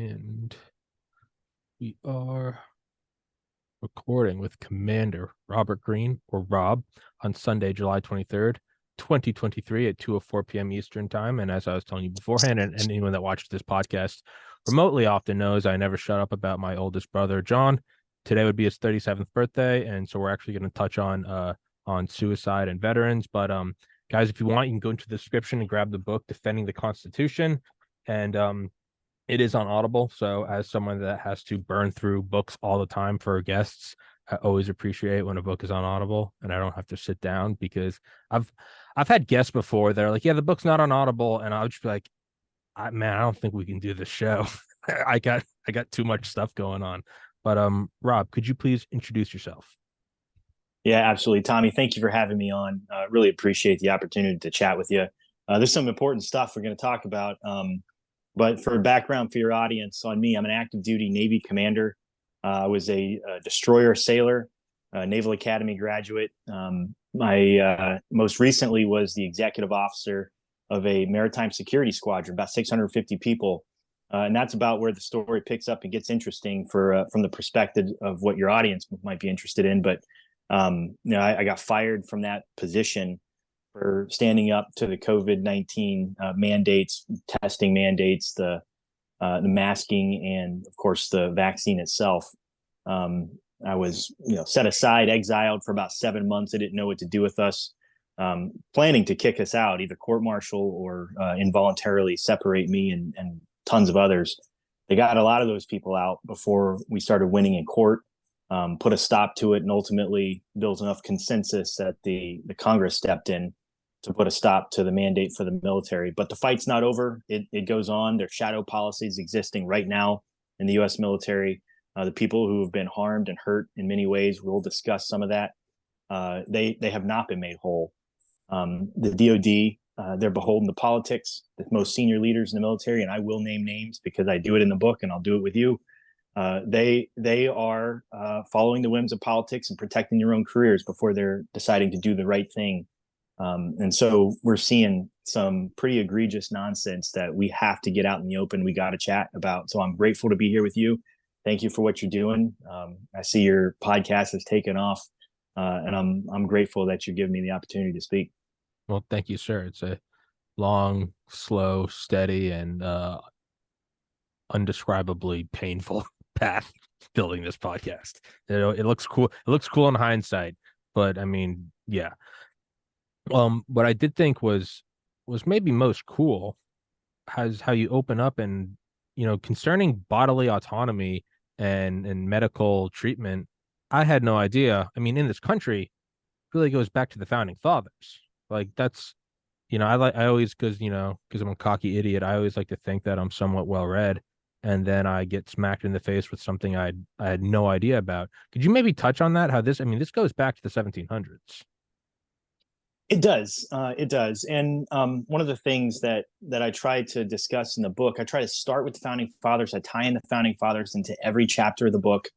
And we are recording with Commander Robert Greene, or Rob, on Sunday, July 23rd, 2023 at 2:04 p.m. Eastern Time. And as I was telling you beforehand, and anyone that watches this podcast remotely often knows I never shut up about my oldest brother, John. Today would be his 37th birthday, and so we're actually going to touch on suicide and veterans. But guys, if you want, you can go into the description and grab the book Defending the Constitution. And it is on Audible. So as someone that has to burn through books all the time for guests, I always appreciate when a book is on Audible and I don't have to sit down, because I've had guests before that are like, yeah, the book's not on Audible. And I'll just be like, man, I don't think we can do this show. I got too much stuff going on. But Rob, could you please introduce yourself? Yeah, absolutely. Tommy, thank you for having me on. Really appreciate the opportunity to chat with you. There's some important stuff we're going to talk about. But for background for your audience on me, I'm an active duty Navy commander. I was a destroyer sailor, Naval Academy graduate. My most recently was the executive officer of a maritime security squadron, about 650 people. And that's about where the story picks up and gets interesting from the perspective of what your audience might be interested in. But I got fired from that position for standing up to the COVID-19 mandates, testing mandates, the masking, and of course the vaccine itself. I was, set aside, exiled for about 7 months. They didn't know what to do with us, planning to kick us out, either court-martial or involuntarily separate me and tons of others. They got a lot of those people out before we started winning in court. Put a stop to it, and ultimately built enough consensus that the Congress stepped in to put a stop to the mandate for the military. But the fight's not over. It goes on. There's shadow policies existing right now in the U.S. military. The people who have been harmed and hurt in many ways, we'll discuss some of that. They have not been made whole. The DOD, they're beholden to politics, the most senior leaders in the military, and I will name names because I do it in the book and I'll do it with you. They are following the whims of politics and protecting their own careers before they're deciding to do the right thing. And so we're seeing some pretty egregious nonsense that we have to get out in the open. We got to chat about. So I'm grateful to be here with you. Thank you for what you're doing. I see your podcast has taken off, and I'm grateful that you're giving me the opportunity to speak. Well, thank you, sir. It's a long, slow, steady, and undescribably painful path building this podcast. It looks cool. It looks cool in hindsight, but I mean, yeah. What I did think was maybe most cool has how you open up, and concerning bodily autonomy and medical treatment. I had no idea. I mean, in this country, it really goes back to the founding fathers. Like that's, I always, because I'm a cocky idiot, I always like to think that I'm somewhat well read, and then I get smacked in the face with something I had no idea about. Could you maybe touch on that? How this, I mean, this goes back to the 1700s. It does. It does. And one of the things that I try to discuss in the book, I try to start with the founding fathers. I tie in the founding fathers into every chapter of the book,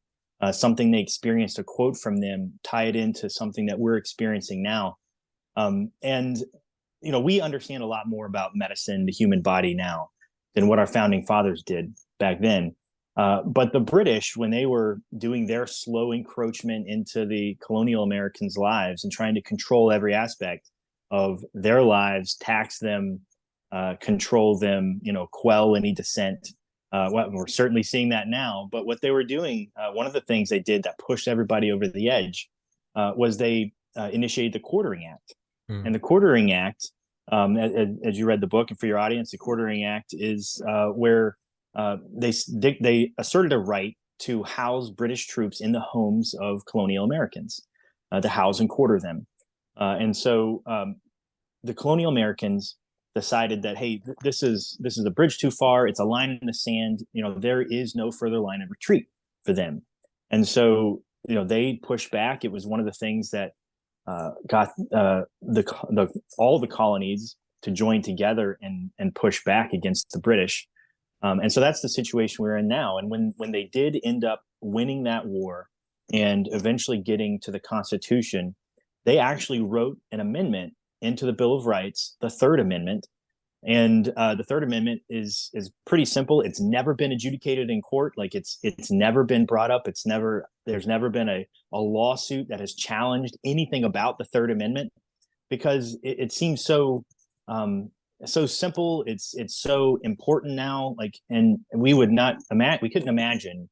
something they experienced, a quote from them, tie it into something that we're experiencing now. And we understand a lot more about medicine, the human body now, than what our founding fathers did back then. But the British, when they were doing their slow encroachment into the colonial Americans' lives and trying to control every aspect of their lives, tax them, control them, quell any dissent. We're certainly seeing that now. But what they were doing, one of the things they did that pushed everybody over the edge was they initiated the Quartering Act. Mm. And the Quartering Act, as you read the book, and for your audience, the Quartering Act is where they asserted a right to house British troops in the homes of colonial Americans, to house and quarter them. And so the colonial Americans decided that, hey, this is a bridge too far. It's a line in the sand. There is no further line of retreat for them. And so they pushed back. It was one of the things that got all the colonies to join together and push back against the British. And so that's the situation we're in now. And when they did end up winning that war and eventually getting to the Constitution, they actually wrote an amendment into the Bill of Rights, the Third Amendment, And the Third Amendment is pretty simple. It's never been adjudicated in court. Like it's never been brought up. There's never been a lawsuit that has challenged anything about the Third Amendment because it seems so simple. It's so important now. Like, and we couldn't imagine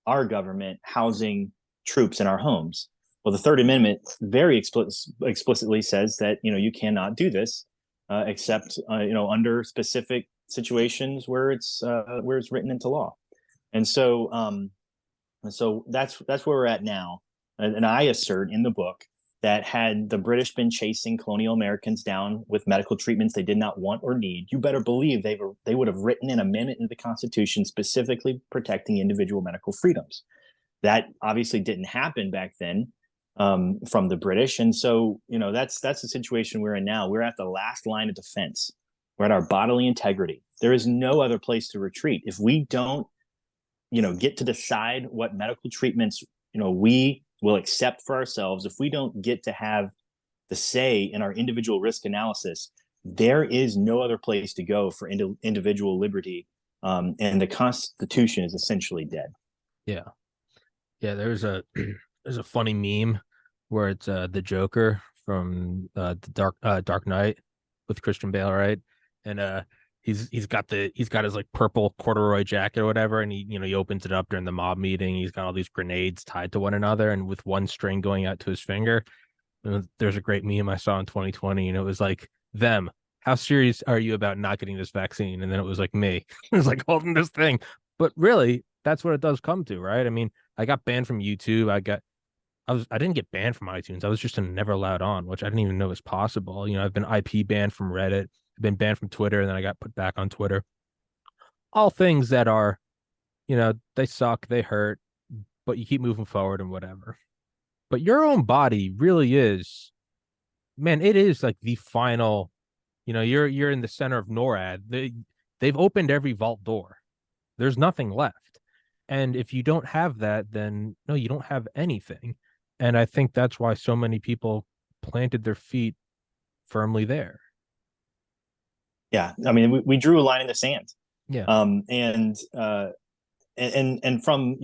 our government housing troops in our homes. Well, the Third Amendment very explicitly says that you cannot do this except under specific situations where it's written into law. And so that's where we're at now. And I assert in the book that had the British been chasing colonial Americans down with medical treatments they did not want or need, you better believe they would have written an amendment into the Constitution specifically protecting individual medical freedoms. That obviously didn't happen back then from the British, and so that's the situation we're in now. We're at the last line of defense. We're at our bodily integrity. There is no other place to retreat. If we don't, get to decide what medical treatments we will accept for ourselves, if we don't get to have the say in our individual risk analysis, there is no other place to go for individual liberty, and the Constitution is essentially dead. Yeah. Yeah, there's a funny meme where it's the Joker from the Dark Knight with Christian Bale, right? And he's got his like purple corduroy jacket or whatever, and he opens it up during the mob meeting. He's got all these grenades tied to one another and with one string going out to his finger. And there's a great meme I saw in 2020, and it was like them. How serious are you about not getting this vaccine? And then it was like me. It was like holding this thing. But really, that's what it does come to, right? I mean, I got banned from YouTube. I didn't get banned from iTunes. I was just never allowed on, which I didn't even know was possible. I've been IP banned from Reddit. I've been banned from Twitter, and then I got put back on Twitter. All things that are, they suck, they hurt, but you keep moving forward and whatever. But your own body really is, man, it is like the final, you're in the center of NORAD. They've opened every vault door. There's nothing left. And if you don't have that, then no, you don't have anything. And I think that's why so many people planted their feet firmly there. Yeah, I mean, we drew a line in the sand. Yeah. And from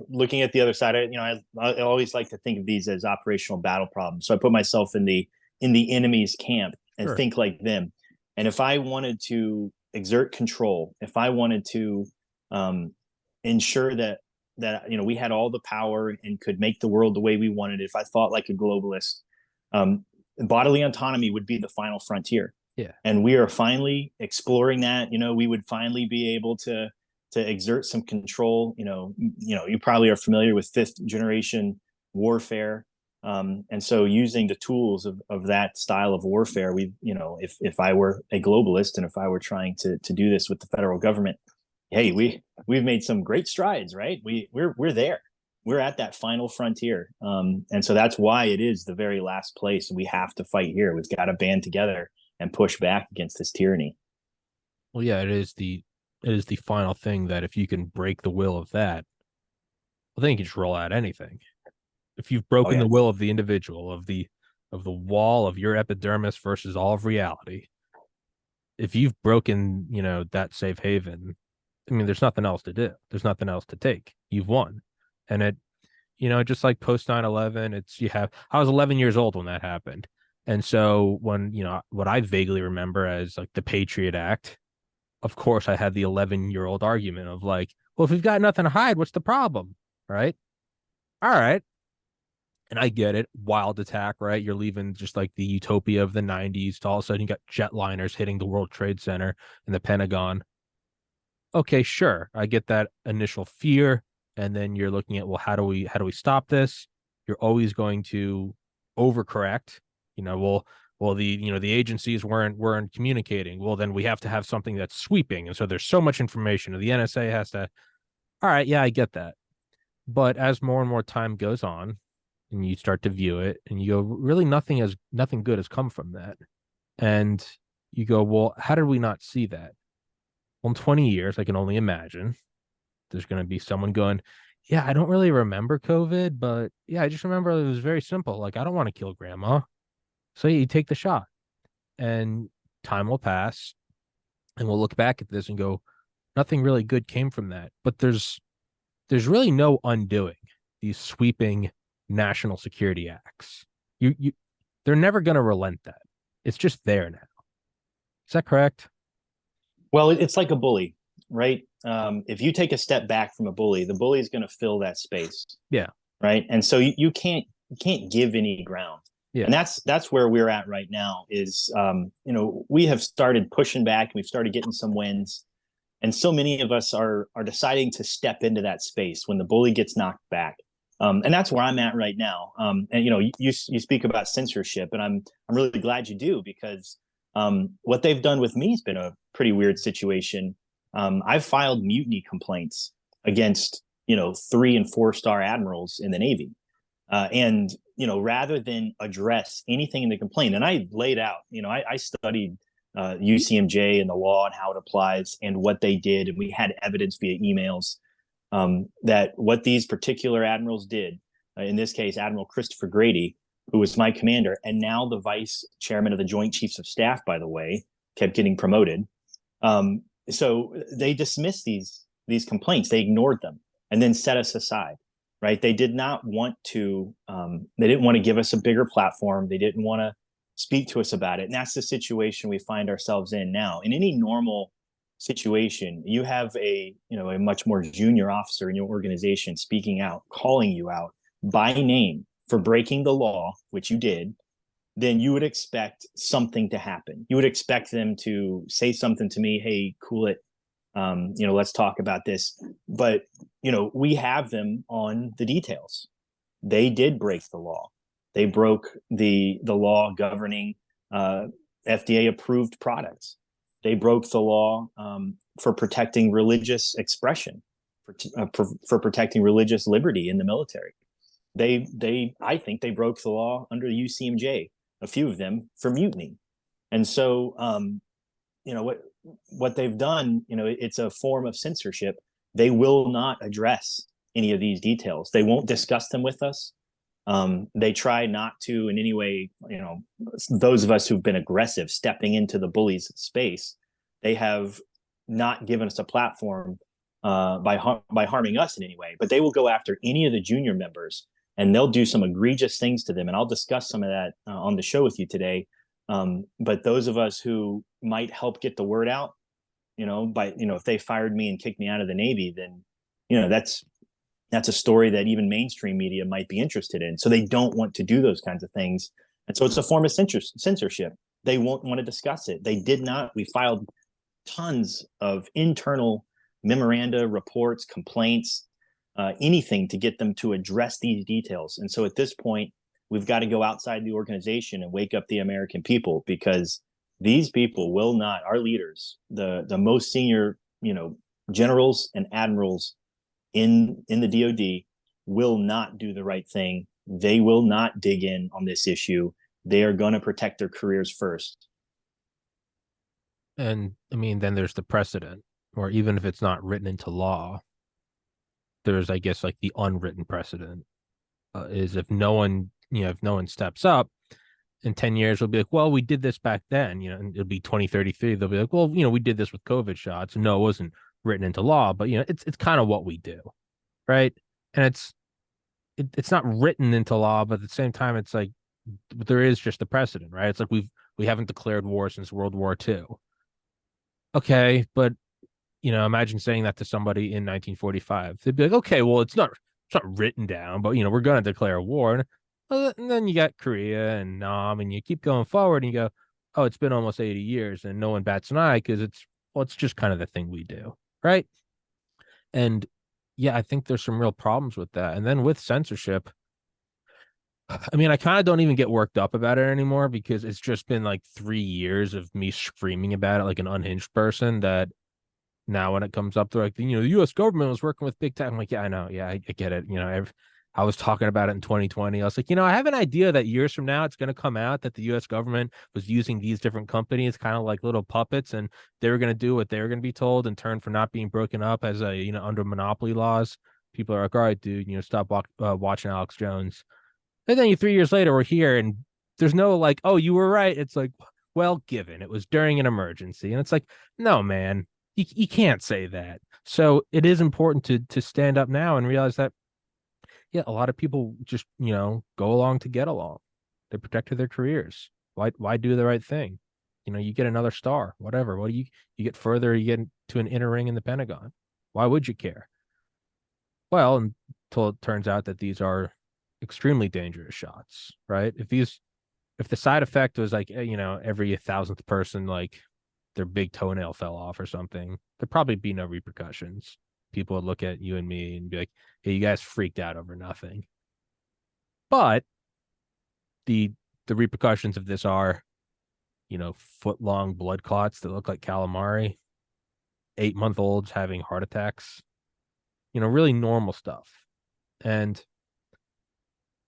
looking at the other side, I always like to think of these as operational battle problems. So I put myself in the enemy's camp and Sure. think like them. And if I wanted to exert control, if I wanted to ensure that we had all the power and could make the world the way we wanted it, if I thought like a globalist, bodily autonomy would be the final frontier. Yeah. And we are finally exploring that. We would finally be able to exert some control. You probably are familiar with fifth generation warfare. And so using the tools of that style of warfare, if I were a globalist and if I were trying to do this with the federal government, hey, we've made some great strides, right? We're there. We're at that final frontier. And so that's why it is the very last place. We have to fight here. We've got to band together and push back against this tyranny. Well, yeah, it is the final thing that if you can break the will of that, well, then you can just roll out anything. If you've broken the will of the individual, of the wall of your epidermis versus all of reality, if you've broken, that safe haven, I mean, there's nothing else to do. There's nothing else to take. You've won. And it, just like post 9/11, I was 11 years old when that happened. And so when, what I vaguely remember as like the Patriot Act, of course, I had the 11-year-old argument of like, well, if we've got nothing to hide, what's the problem? Right. All right. And I get it. Wild attack, right? You're leaving just like the utopia of the 90s to all of a sudden you got jetliners hitting the World Trade Center and the Pentagon. Okay, sure. I get that initial fear. And then you're looking at, well, how do we stop this? You're always going to overcorrect. The agencies weren't communicating. Well, then we have to have something that's sweeping. And so there's so much information. The NSA has to, all right, yeah, I get that. But as more and more time goes on and you start to view it and you go, really nothing good has come from that. And you go, well, how did we not see that? Well, in 20 years, I can only imagine there's going to be someone going, yeah, I don't really remember COVID, but yeah, I just remember it was very simple. Like, I don't want to kill grandma. So you take the shot and time will pass. and we'll look back at this and go, nothing really good came from that. But there's really no undoing these sweeping national security acts. You they're never going to relent that. It's just there now. Is that correct? Well, it's like a bully, right? If you take a step back from a bully, the bully is going to fill that space, Yeah. right? And so you can't give any ground. Yeah. And that's where we're at right now. Is we have started pushing back. We've started getting some wins, and so many of us are deciding to step into that space when the bully gets knocked back. And that's where I'm at right now. And you speak about censorship, and I'm really glad you do, because what they've done with me has been a pretty weird situation. I've filed mutiny complaints against 3 and 4 star admirals in the Navy, and rather than address anything in the complaint, and I laid out, I studied UCMJ and the law and how it applies and what they did, and we had evidence via emails that what these particular admirals did, in this case, Admiral Christopher Grady, who was my commander, and now the vice chairman of the Joint Chiefs of Staff, by the way, kept getting promoted. So they dismissed these complaints. They ignored them and then set us aside. Right? They did not want to. They didn't want to give us a bigger platform. They didn't want to speak to us about it. And that's the situation we find ourselves in now. In any normal situation, you have a much more junior officer in your organization speaking out, calling you out by name for breaking the law, which you did, then you would expect something to happen. You would expect them to say something to me, hey, cool it. Let's talk about this. But, we have them on the details. They did break the law. They broke the law governing FDA approved products. They broke the law for protecting religious expression, for protecting religious liberty in the military. I think they broke the law under the UCMJ, a few of them for mutiny. And so, what they've done, it's a form of censorship. They will not address any of these details. They won't discuss them with us. They try not to in any way, those of us who've been aggressive stepping into the bullies' space, they have not given us a platform by harming us in any way. But they will go after any of the junior members, and they'll do some egregious things to them. And I'll discuss some of that on the show with you today. But those of us who might help get the word out, if they fired me and kicked me out of the Navy, then, that's a story that even mainstream media might be interested in. So they don't want to do those kinds of things. And so it's a form of censorship. They won't want to discuss it. They did not. We filed tons of internal memoranda, reports, complaints, anything to get them to address these details. And so at this point, we've got to go outside the organization and wake up the American people, because these people will not, our leaders, the most senior, generals and admirals in the DoD, will not do the right thing. They will not dig in on this issue. They are going to protect their careers first. And I mean, then there's the precedent, or even if it's not written into law, there's, I guess, like the unwritten precedent is if no one steps up, in 10 years, we'll be like, well, we did this back then, and it'll be 2033. They'll be like, well, we did this with COVID shots. No, it wasn't written into law, but it's kind of what we do, right? And it's not written into law, but at the same time, it's like there is just a precedent, right? It's like we haven't declared war since World War II. Okay, but imagine saying that to somebody in 1945. They'd be like, okay, well, it's not written down, but we're going to declare war. And then you got Korea and Nam, and you keep going forward, and you go, oh, it's been almost 80 years, and no one bats an eye because it's just kind of the thing we do, right? And yeah, I think there's some real problems with that. And then with censorship, I mean, I kind of don't even get worked up about it anymore, because it's just been like 3 years of me screaming about it like an unhinged person, that now when it comes up to like, the U.S. government was working with big tech, I'm like, yeah, I know. Yeah, I get it. I was talking about it in 2020. I was like, I have an idea that years from now, it's going to come out that the U.S. government was using these different companies kind of like little puppets, and they were going to do what they were going to be told in turn for not being broken up as under monopoly laws. People are like, all right, dude, stop watching Alex Jones. And then 3 years later, we're here, and there's no like, oh, you were right. It's like, well, given it was during an emergency. And it's like, no, man, you can't say that. So it is important to stand up now and realize that, yeah, a lot of people just, go along to get along. They protected their careers. Why do the right thing? You get another star, whatever. What do you get further, you get to an inner ring in the Pentagon. Why would you care? Well, until it turns out that these are extremely dangerous shots, right? If the side effect was like, every 1,000th person, like their big toenail fell off or something, there'd probably be no repercussions. People would look at you and me and be like, hey, you guys freaked out over nothing. But the repercussions of this are, foot-long blood clots that look like calamari, 8-month-olds having heart attacks, really normal stuff. And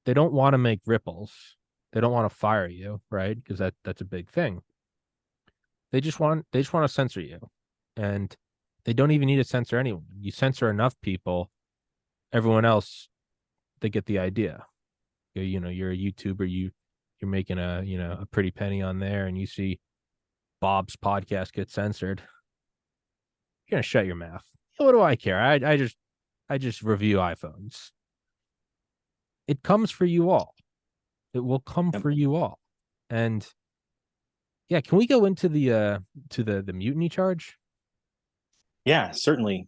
they don't want to make ripples. They don't want to fire you, right? Because that's a big thing. They just want to censor you. And they don't even need to censor anyone. You censor enough people, everyone else, they get the idea. You're a YouTuber, you're making a pretty penny on there, and you see Bob's podcast get censored. You're gonna shut your mouth. What do I care? I just review iPhones. It comes for you all. It will come for you all. And yeah, can we go into the mutiny charge? Yeah, certainly.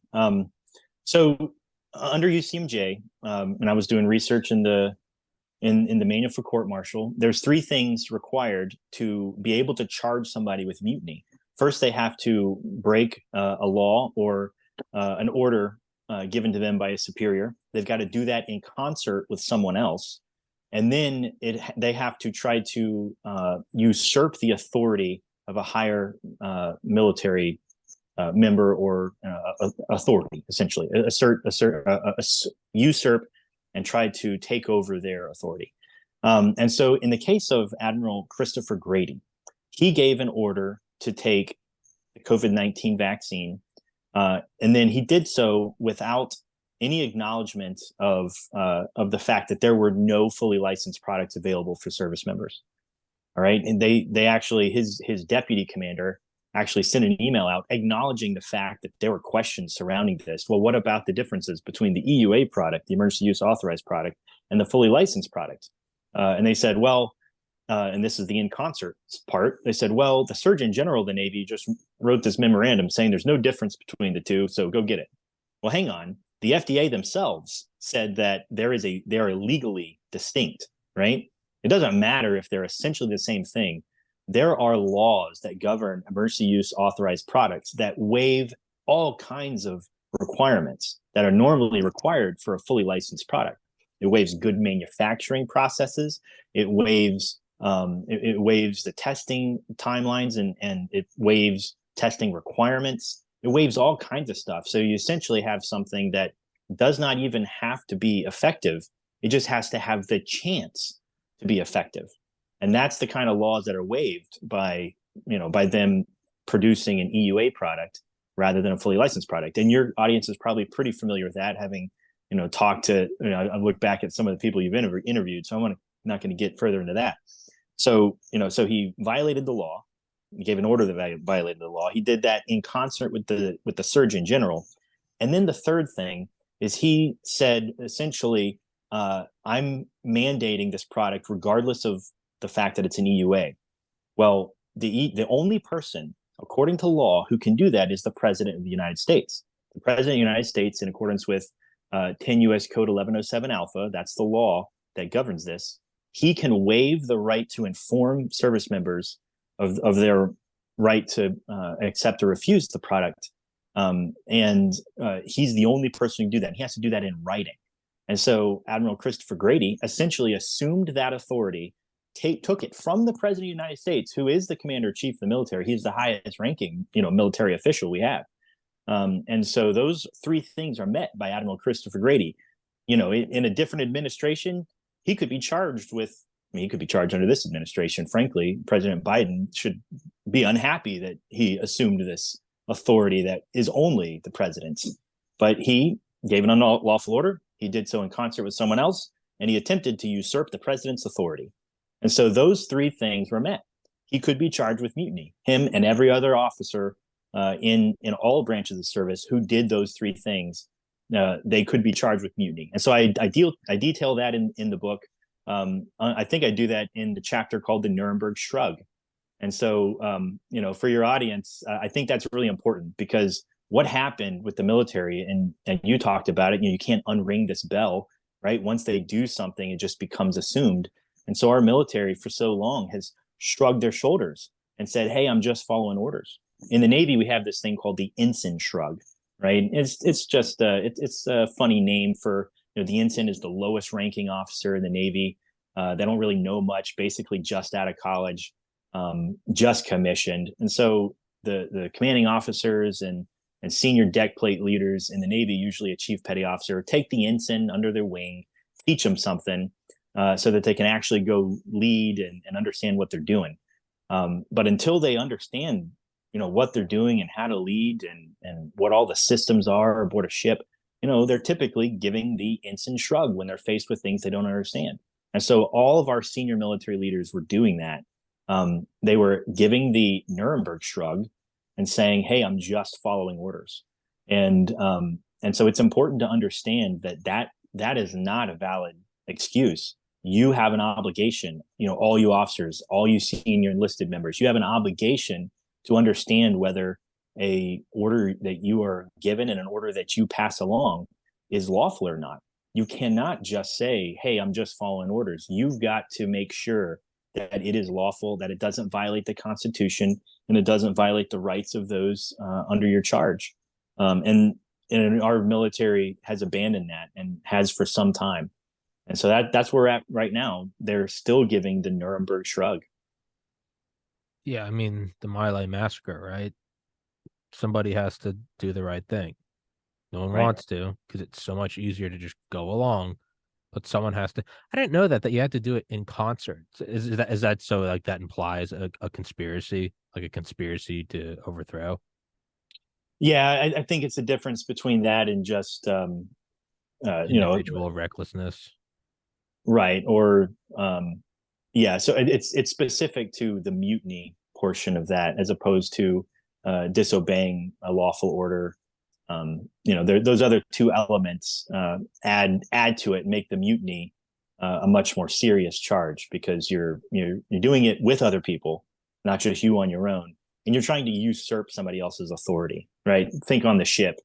So under UCMJ, and I was doing research in the manual for court martial, there's 3 things required to be able to charge somebody with mutiny. First, they have to break a law or an order given to them by a superior. They've got to do that in concert with someone else. And then they have to try to usurp the authority of a higher military member or authority, essentially. Usurp and try to take over their authority. And so in the case of Admiral Christopher Grady, he gave an order to take the COVID-19 vaccine, and then he did so without any acknowledgement of the fact that there were no fully licensed products available for service members. All right, and they actually, his deputy commander actually sent an email out acknowledging the fact that there were questions surrounding this. Well, what about the differences between the EUA product, the emergency use authorized product, and the fully licensed product? And they said, well, and this is the in concert part. They said, well, the Surgeon General of the Navy just wrote this memorandum saying there's no difference between the two, so go get it. Well, hang on. The FDA themselves said that they are legally distinct, right? It doesn't matter if they're essentially the same thing. There are laws that govern emergency use authorized products that waive all kinds of requirements that are normally required for a fully licensed product. It waives good manufacturing processes. It waives the testing timelines, and it waives testing requirements. It waives all kinds of stuff. So you essentially have something that does not even have to be effective. It just has to have the chance to be effective. And that's the kind of laws that are waived by them producing an EUA product rather than a fully licensed product. And your audience is probably pretty familiar with that, having talked to, I look back at some of the people you've interviewed, so I'm not going to get further into that. So he violated the law. He gave an order that violated the law. He did that in concert with the Surgeon General. And then the third thing is he said, essentially, I'm mandating this product regardless of the fact that it's an EUA. Well, the only person, according to law, who can do that is the President of the United States. The President of the United States, in accordance with 10 U.S. Code 1107 Alpha, that's the law that governs this, he can waive the right to inform service members of their right to accept or refuse the product. And he's the only person who can do that. He has to do that in writing. And so Admiral Christopher Grady essentially assumed that authority, took it from the President of the United States, who is the Commander-in-Chief of the military. He's the highest ranking, military official we have. And so those 3 things are met by Admiral Christopher Grady. In a different administration, he could be charged with, he could be charged under this administration. Frankly, President Biden should be unhappy that he assumed this authority that is only the president's. But he gave an unlawful order. He did so in concert with someone else, and he attempted to usurp the president's authority. And so those 3 things were met. he could be charged with mutiny. Him and every other officer in all branches of the service who did those three things, they could be charged with mutiny. And so I detail that in the book. I think I do that in the chapter called the Nuremberg Shrug. And so, for your audience, I think that's really important, because what happened with the military, and you talked about it, you can't unring this bell, right? Once they do something, it just becomes assumed. And so our military for so long has shrugged their shoulders and said, hey, I'm just following orders. In the Navy, we have this thing called the ensign shrug, right? It's just it's a funny name for, the ensign is the lowest ranking officer in the Navy. They don't really know much, basically just out of college, just commissioned. And so the commanding officers and senior deck plate leaders in the Navy, usually a chief petty officer, take the ensign under their wing, teach them something, so that they can actually go lead and understand what they're doing. But until they understand, what they're doing and how to lead and what all the systems are aboard a ship, they're typically giving the ensign shrug when they're faced with things they don't understand. And so all of our senior military leaders were doing that. They were giving the Nuremberg shrug and saying, hey, I'm just following orders. And so it's important to understand that is not a valid excuse. You have an obligation, all you officers, all you senior enlisted members, you have an obligation to understand whether a order that you are given and an order that you pass along is lawful or not. You cannot just say, hey, I'm just following orders. You've got to make sure that it is lawful, that it doesn't violate the Constitution, and it doesn't violate the rights of those under your charge. And our military has abandoned that, and has for some time. And so that's where we're at right now. They're still giving the Nuremberg shrug. Yeah, I mean, the My Lai massacre, right? Somebody has to do the right thing. No one wants to, because it's so much easier to just go along, but someone has to. I didn't know that you had to do it in concert. Is that so, like, that implies a conspiracy, like a conspiracy to overthrow? Yeah, I think it's a difference between that and just Individual recklessness. Right. Or yeah, so it's specific to the mutiny portion of that, as opposed to disobeying a lawful order. Those other two elements add to it, make the mutiny a much more serious charge, because you're doing it with other people, not just you on your own, and you're trying to usurp somebody else's authority. Right? Think on the ship.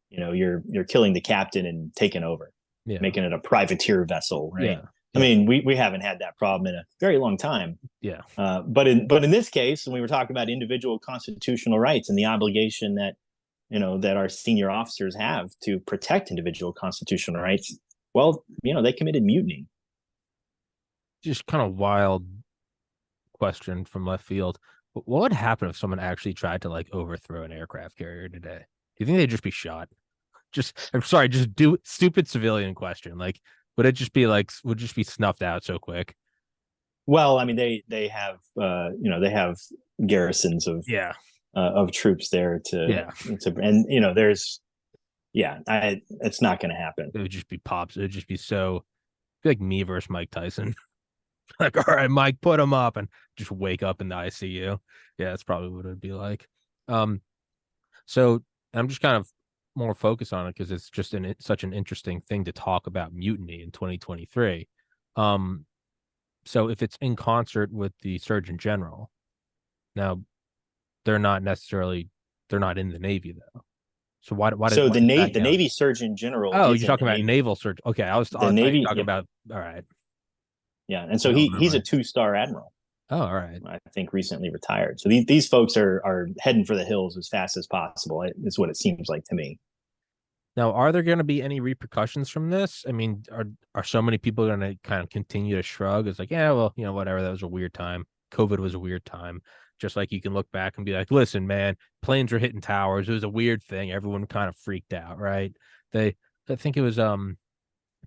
You're killing the captain and taking over, making it a privateer vessel. Right? Yeah. I mean, we haven't had that problem in a very long time. Yeah. But in this case, when we were talking about individual constitutional rights and the obligation that that our senior officers have to protect individual constitutional rights, well, they committed mutiny. Just kind of wild question from left field. What would happen if someone actually tried to, like, overthrow an aircraft carrier today? Do you think they'd just be shot? I'm sorry, just do stupid civilian question. Like, would it just be snuffed out so quick? Well, I mean, they have they have garrisons of troops there and there's it's not going to happen. It would just be pops. It would just be so, like me versus Mike Tyson. Like, all right, Mike, put him up, and just wake up in the ICU. Yeah, that's probably what it would be like. So I'm just kind of more focused on it because it's just such an interesting thing to talk about mutiny in 2023. So if it's in concert with the Surgeon General, now they're not in the Navy though. So why so the Navy Surgeon General? Oh, you're talking about naval surgeon. Okay, I was Navy talking about. All right. Yeah, and so he's a 2-star admiral. Oh, all right. I think recently retired. So these folks are heading for the hills as fast as possible. Is what it seems like to me. Now, are there going to be any repercussions from this? I mean, are so many people going to kind of continue to shrug? It's like, yeah, well, whatever. That was a weird time. COVID was a weird time. Just like you can look back and be like, listen, man, planes were hitting towers. It was a weird thing. Everyone kind of freaked out, right? I think it was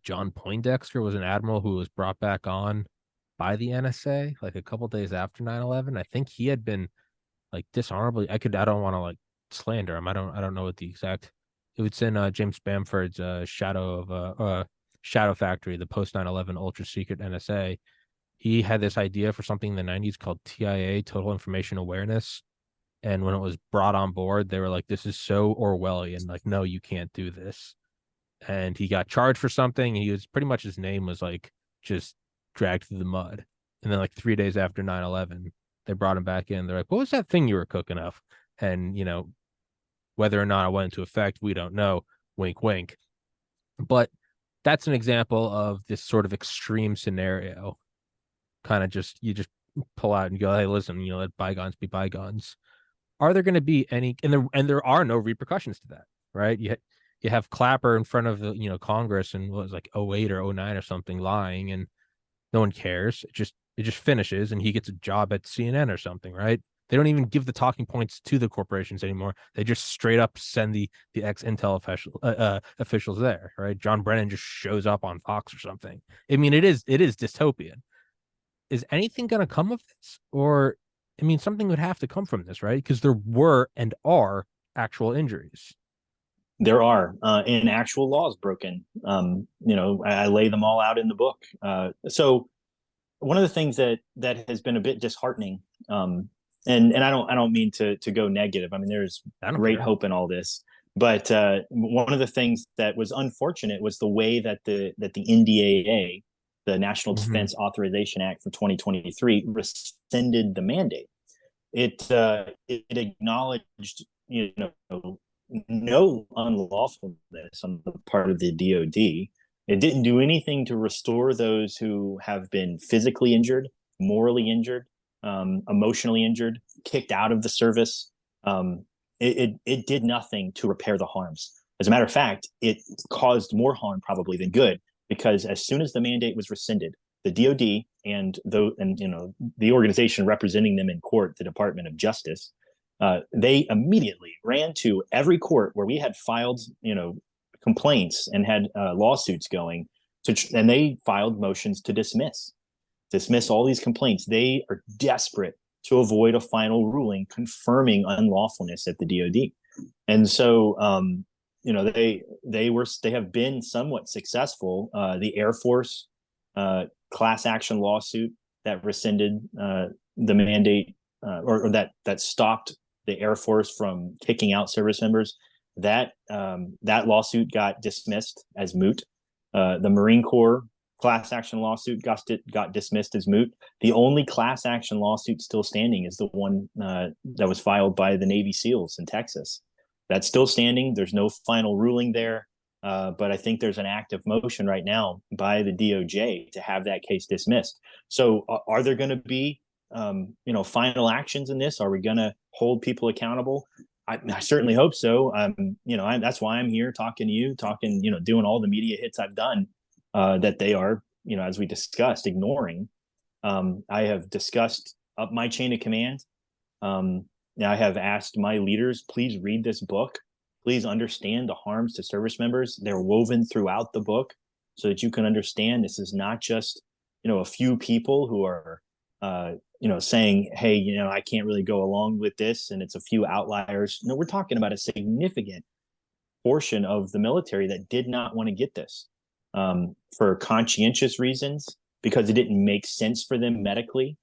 John Poindexter was an admiral who was brought back on by the NSA like a couple days after 9/11. I think he had been, like, dishonorably. I don't want to, like, slander him. I don't know what the exact. It was in James Bamford's Shadow Factory, the post 9/11 ultra secret NSA. He had this idea for something in the 90s called TIA, Total Information Awareness. And when it was brought on board, they were like, this is so Orwellian. Like, no, you can't do this. And he got charged for something. And he was pretty much, his name was like just dragged through the mud. And then like 3 days after 9/11, they brought him back in. They're like, what was that thing you were cooking up? And, whether or not it went into effect, we don't know. Wink, wink. But that's an example of this sort of extreme scenario. Kind of you just pull out and go, hey, listen, let bygones be bygones. Are there going to be any, and there are no repercussions to that, right? You have Clapper in front of the Congress and what was like 08 or 09 or something lying, and no one cares. It just finishes, and he gets a job at CNN or something, right? They don't even give the talking points to the corporations anymore. They just straight up send the ex Intel officials there, right? John Brennan just shows up on Fox or something. I mean, it is dystopian. Is anything going to come of this? Or, I mean, something would have to come from this, right? Because there were and are actual injuries. There are and actual laws broken. I lay them all out in the book. So one of the things that has been a bit disheartening, and I don't mean to go negative. I mean, there's great hope in all this, but one of the things that was unfortunate was the way that the NDAA, the National Defense Authorization Act for 2023, rescinded the mandate. It acknowledged, no unlawfulness on the part of the DoD. It didn't do anything to restore those who have been physically injured, morally injured, emotionally injured, kicked out of the service. It did nothing to repair the harms. As a matter of fact, it caused more harm probably than good, because as soon as the mandate was rescinded, the DoD and the organization representing them in court, the Department of Justice, they immediately ran to every court where we had filed, complaints and had lawsuits going, and they filed motions to dismiss all these complaints. They are desperate to avoid a final ruling confirming unlawfulness at the DoD, and so they have been somewhat successful. The Air Force class action lawsuit that rescinded the mandate, or that stopped the Air Force from kicking out service members, that lawsuit got dismissed as moot. The Marine Corps class action lawsuit got dismissed as moot. The only class action lawsuit still standing is the one that was filed by the Navy SEALs in Texas. That's still standing. There's no final ruling there, but I think there's an active motion right now by the DOJ to have that case dismissed. So are there going to be final actions in this? Are we going to hold people accountable? I certainly hope so. That's why I'm here talking to you, doing all the media hits I've done, that they are, as we discussed, ignoring. I have discussed up my chain of command. I have asked my leaders, please read this book. Please understand the harms to service members. They're woven throughout the book so that you can understand this is not just, a few people who are, saying, hey, I can't really go along with this, and it's a few outliers. No, we're talking about a significant portion of the military that did not want to get this, for conscientious reasons, because it didn't make sense for them medically.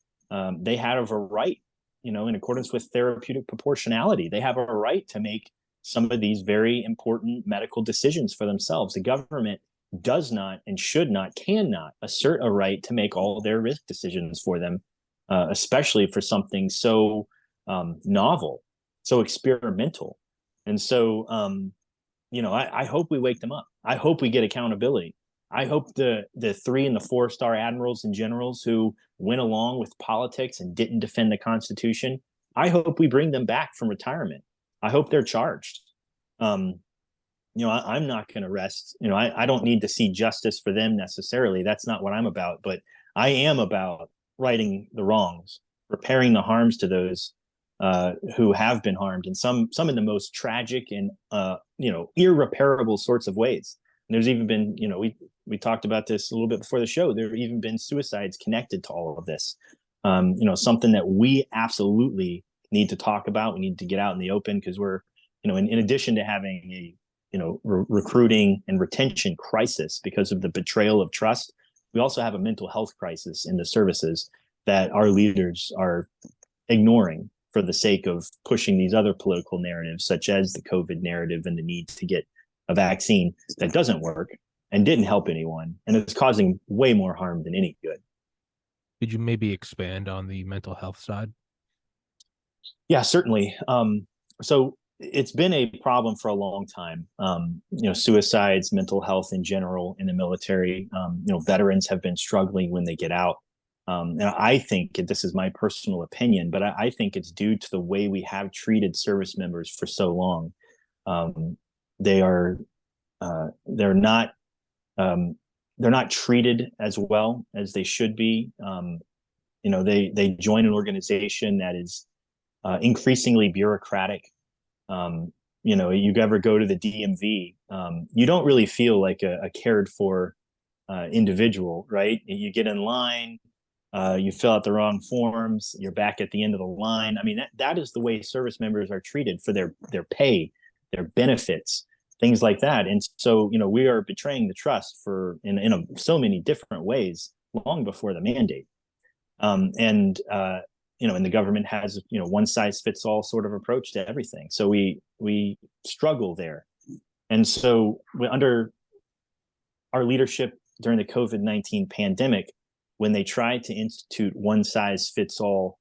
They had a right, in accordance with therapeutic proportionality, they have a right to make some of these very important medical decisions for themselves. The government does not and should not, cannot assert a right to make all their risk decisions for them, especially for something so novel, so experimental. And so, I hope we wake them up. I hope we get accountability. I hope the 3 and the 4-star admirals and generals who went along with politics and didn't defend the Constitution, I hope we bring them back from retirement. I hope they're charged. I'm not going to rest. I don't need to see justice for them necessarily. That's not what I'm about. But I am about righting the wrongs, repairing the harms to those who have been harmed in some of the most tragic and irreparable sorts of ways. And there's even been, we talked about this a little bit before the show. There have even been suicides connected to all of this. Something that we absolutely need to talk about. We need to get out in the open, because we're, in addition to having a, recruiting and retention crisis because of the betrayal of trust, we also have a mental health crisis in the services that our leaders are ignoring for the sake of pushing these other political narratives, such as the COVID narrative and the need to get a vaccine that doesn't work and didn't help anyone, and it's causing way more harm than any good. Could you maybe expand on the mental health side? Yeah, certainly. So it's been a problem for a long time. Suicides, mental health in general in the military. Veterans have been struggling when they get out. And I think this is my personal opinion, but I think it's due to the way we have treated service members for so long. They are they're not treated as well as they should be. They join an organization that is increasingly bureaucratic. You ever go to the DMV, you don't really feel like a cared for individual, right? You get in line, you fill out the wrong forms, you're back at the end of the line. I mean, that is the way service members are treated for their pay, their benefits, things like that. And so, we are betraying the trust in so many different ways long before the mandate. And the government has, one size fits all sort of approach to everything. So we struggle there. And so under our leadership during the COVID-19 pandemic, when they tried to institute one size fits all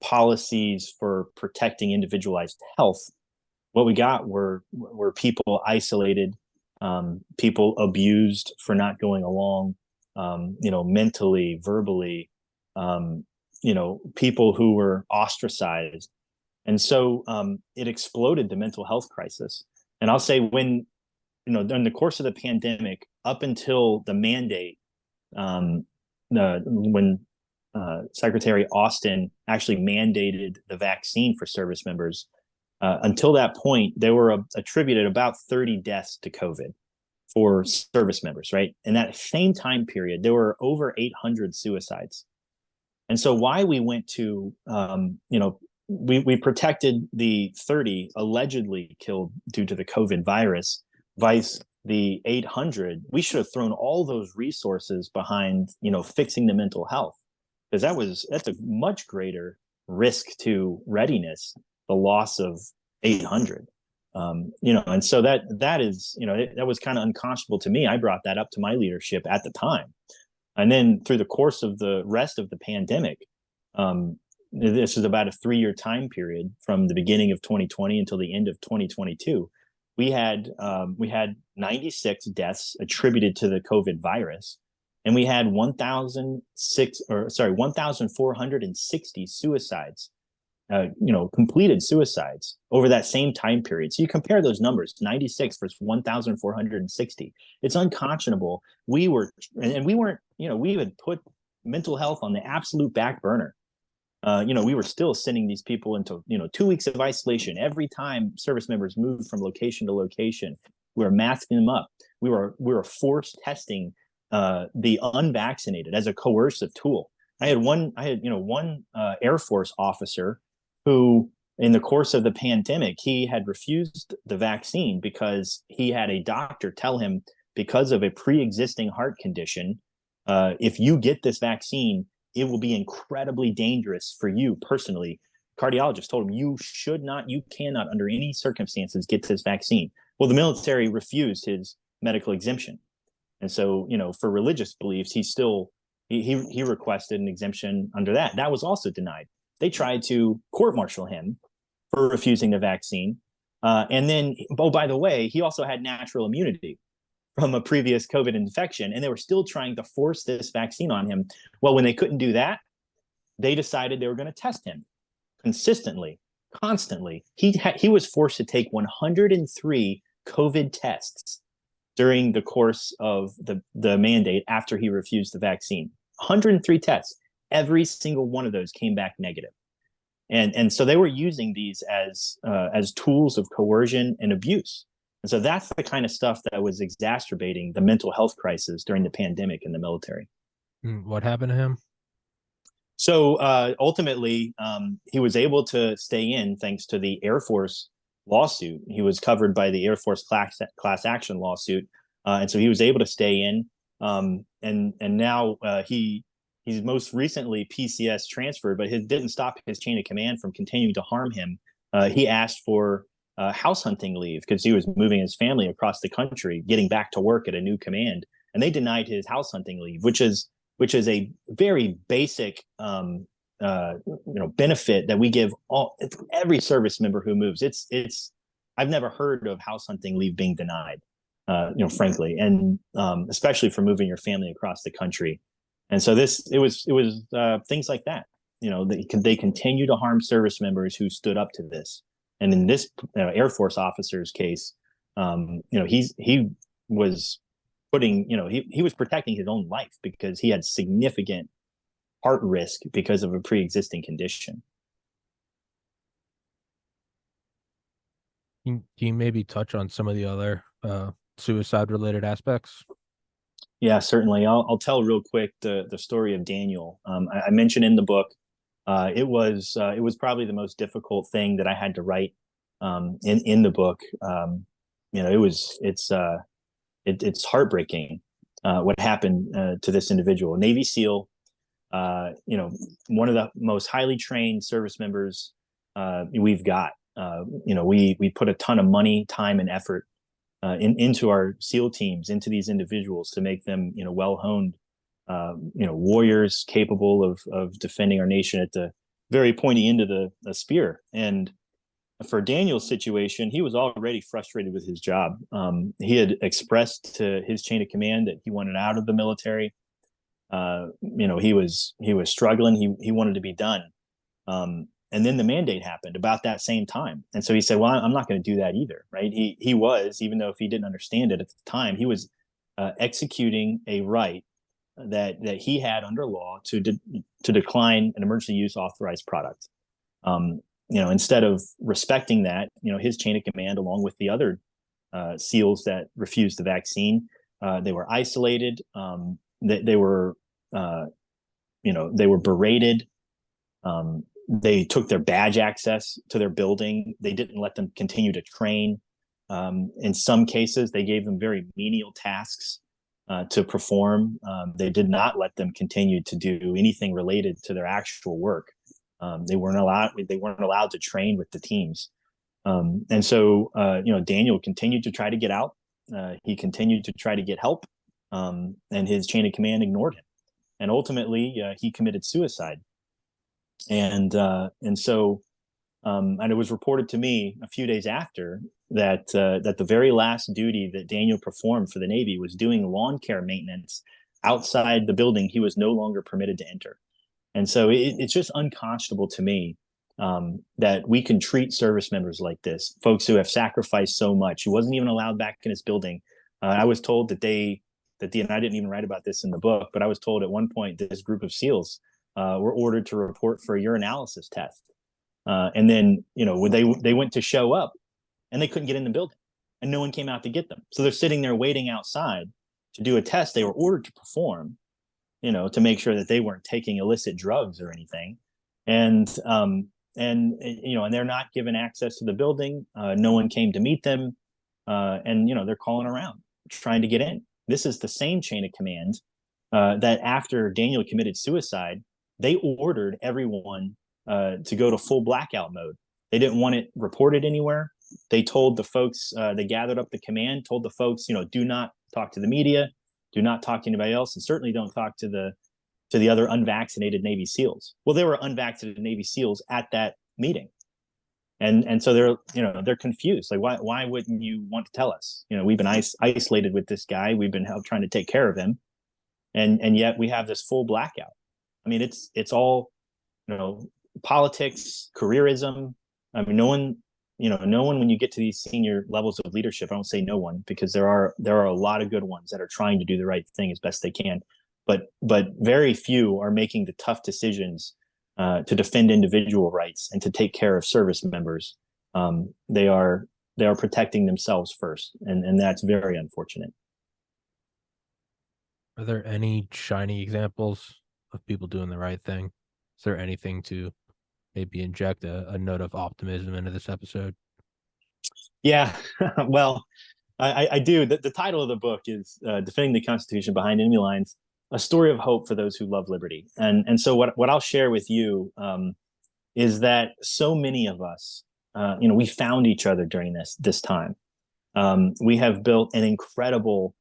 policies for protecting individualized health, what we got were people isolated, people abused for not going along, mentally, verbally, people who were ostracized. And so it exploded the mental health crisis. And I'll say when, during the course of the pandemic, up until the mandate, when Secretary Austin actually mandated the vaccine for service members, until that point, there were attributed about 30 deaths to COVID for service members, right? In that same time period, there were over 800 suicides. And so why we went to, we protected the 30 allegedly killed due to the COVID virus, vice the 800, we should have thrown all those resources behind, fixing the mental health, because that's a much greater risk to readiness, the loss of 800. And so that is, that was kind of unconscionable to me. I brought that up to my leadership at the time. And then through the course of the rest of the pandemic, this is about a 3-year time period from the beginning of 2020 until the end of 2022. We had 96 deaths attributed to the COVID virus, and we had 1,460 suicides, completed suicides over that same time period. So you compare those numbers, 96 versus 1,460. It's unconscionable. We weren't, we had put mental health on the absolute back burner. We were still sending these people into, 2 weeks of isolation. Every time service members moved from location to location, we were masking them up. We were forced testing the unvaccinated as a coercive tool. I had one Air Force officer who, in the course of the pandemic, he had refused the vaccine because he had a doctor tell him, because of a pre-existing heart condition, if you get this vaccine, it will be incredibly dangerous for you personally. Cardiologist told him, you cannot under any circumstances get this vaccine. Well, the military refused his medical exemption. And so, for religious beliefs, he requested an exemption under that. That was also denied. They tried to court-martial him for refusing the vaccine. And then, by the way, he also had natural immunity from a previous COVID infection, and they were still trying to force this vaccine on him. Well, when they couldn't do that, they decided they were going to test him consistently, constantly. He was forced to take 103 COVID tests during the course of the mandate after he refused the vaccine. 103 tests. Every single one of those came back negative. And so they were using these as tools of coercion and abuse. And so that's the kind of stuff that was exacerbating the mental health crisis during the pandemic in the military. What happened to him? So ultimately, he was able to stay in thanks to the Air Force lawsuit. He was covered by the Air Force class action lawsuit. And so he was able to stay in. And now he's most recently PCS transferred, but it didn't stop his chain of command from continuing to harm him. He asked for house hunting leave because he was moving his family across the country, getting back to work at a new command, and they denied his house hunting leave, which is a very basic benefit that we give every service member who moves. It's I've never heard of house hunting leave being denied, frankly, and especially for moving your family across the country. And so it was things like that. They continue to harm service members who stood up to this. And in this Air Force officer's case, he was putting, he was protecting his own life because he had significant heart risk because of a pre-existing condition. Can you maybe touch on some of the other suicide related aspects? Yeah, certainly. I'll tell real quick the story of Daniel. I mentioned in the book, it was probably the most difficult thing that I had to write in the book. It's heartbreaking what happened to this individual, Navy SEAL. One of the most highly trained service members we've got. We put a ton of money, time, and effort into our SEAL teams, into these individuals to make them, well-honed, warriors capable of defending our nation at the very pointy end of the spear. And for Daniel's situation, he was already frustrated with his job. He had expressed to his chain of command that he wanted out of the military. He was struggling. He wanted to be done. And then the mandate happened about that same time. And so he said, well, I'm not going to do that either. Right. He was, even though if he didn't understand it at the time, he was executing a right that he had under law to decline an emergency use authorized product. Instead of respecting that, his chain of command, along with the other SEALs that refused the vaccine, they were isolated. They were berated. They took their badge access to their building. They didn't let them continue to train. In some cases, they gave them very menial tasks to perform. They did not let them continue to do anything related to their actual work. They weren't allowed to train with the teams. And so, Daniel continued to try to get out. He continued to try to get help, and his chain of command ignored him. And ultimately, he committed suicide. And so it was reported to me a few days after that the very last duty that Daniel performed for the Navy was doing lawn care maintenance outside the building he was no longer permitted to enter. And so it's just unconscionable to me that we can treat service members like this, folks who have sacrificed so much. He wasn't even allowed back in his building. I was told and I didn't even write about this in the book, but I was told at one point that this group of SEALs were ordered to report for a urinalysis test. And then, they went to show up and they couldn't get in the building and no one came out to get them. So they're sitting there waiting outside to do a test they were ordered to perform, to make sure that they weren't taking illicit drugs or anything. And they're not given access to the building. No one came to meet them. And they're calling around trying to get in. This is the same chain of command that after Daniel committed suicide, they ordered everyone to go to full blackout mode. They didn't want it reported anywhere. They told the folks, they gathered up the command, told the folks, do not talk to the media, do not talk to anybody else, and certainly don't talk to the other unvaccinated Navy SEALs. Well, there were unvaccinated Navy SEALs at that meeting. And so they're confused. Like, why wouldn't you want to tell us? We've been isolated with this guy. We've been trying to take care of him. And yet we have this full blackout. I mean, it's all, politics, careerism. I mean, no one, when you get to these senior levels of leadership, I don't say no one, because there are a lot of good ones that are trying to do the right thing as best they can. But very few are making the tough decisions to defend individual rights and to take care of service members. They are protecting themselves first. And that's very unfortunate. Are there any shining examples of people doing the right thing? Is there anything to maybe inject a note of optimism into this episode? Yeah, well, I do. The title of the book is "Defending the Constitution Behind Enemy Lines: A Story of Hope for Those Who Love Liberty." And so what I'll share with you is that so many of us, we found each other during this time. We have built an incredible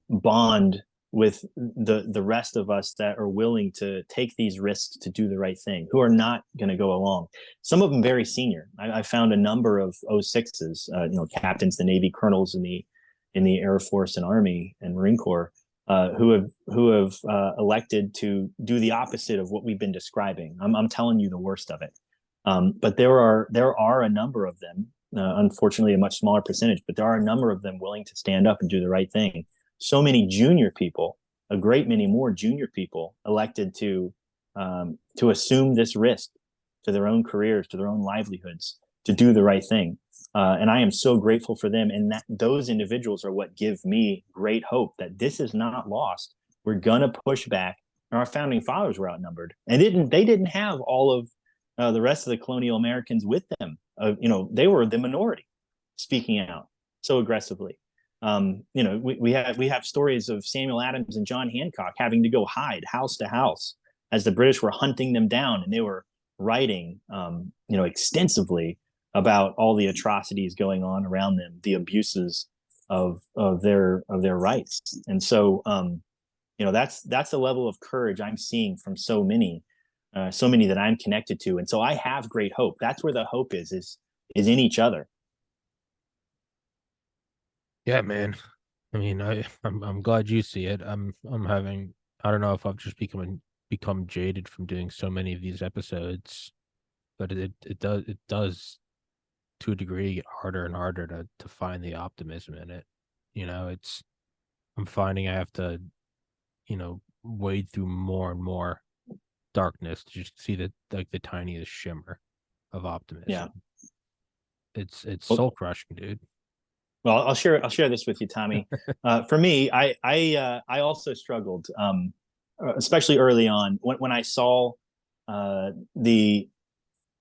bond with the rest of us that are willing to take these risks to do the right thing, who are not going to go along. Some of them very senior. I found a number of 06s, captains, the Navy colonels in the Air Force and Army and Marine Corps, who have elected to do the opposite of what we've been describing. I'm telling you the worst of it. But there are a number of them, unfortunately a much smaller percentage, but there are a number of them willing to stand up and do the right thing. So many junior people, a great many more junior people, elected to assume this risk to their own careers, to their own livelihoods, to do the right thing. And I am so grateful for them. And that those individuals are what give me great hope that this is not lost. We're gonna push back. And our founding fathers were outnumbered, and they didn't have all of the rest of the colonial Americans with them. They were the minority speaking out so aggressively. We have stories of Samuel Adams and John Hancock having to go hide house to house as the British were hunting them down, and they were writing, extensively about all the atrocities going on around them, the abuses of their rights. And so, that's a level of courage I'm seeing from so many that I'm connected to. And so I have great hope. That's where the hope is in each other. Yeah, man. I mean, I'm glad you see it. I'm having, I don't know if I've just become jaded from doing so many of these episodes, but it does to a degree get harder and harder to find the optimism in it. I'm finding I have to, wade through more and more darkness to just see the tiniest shimmer of optimism. Yeah. It's soul crushing, dude. Well, I'll share this with you, Tommy. For me, I also struggled, especially early on when I saw when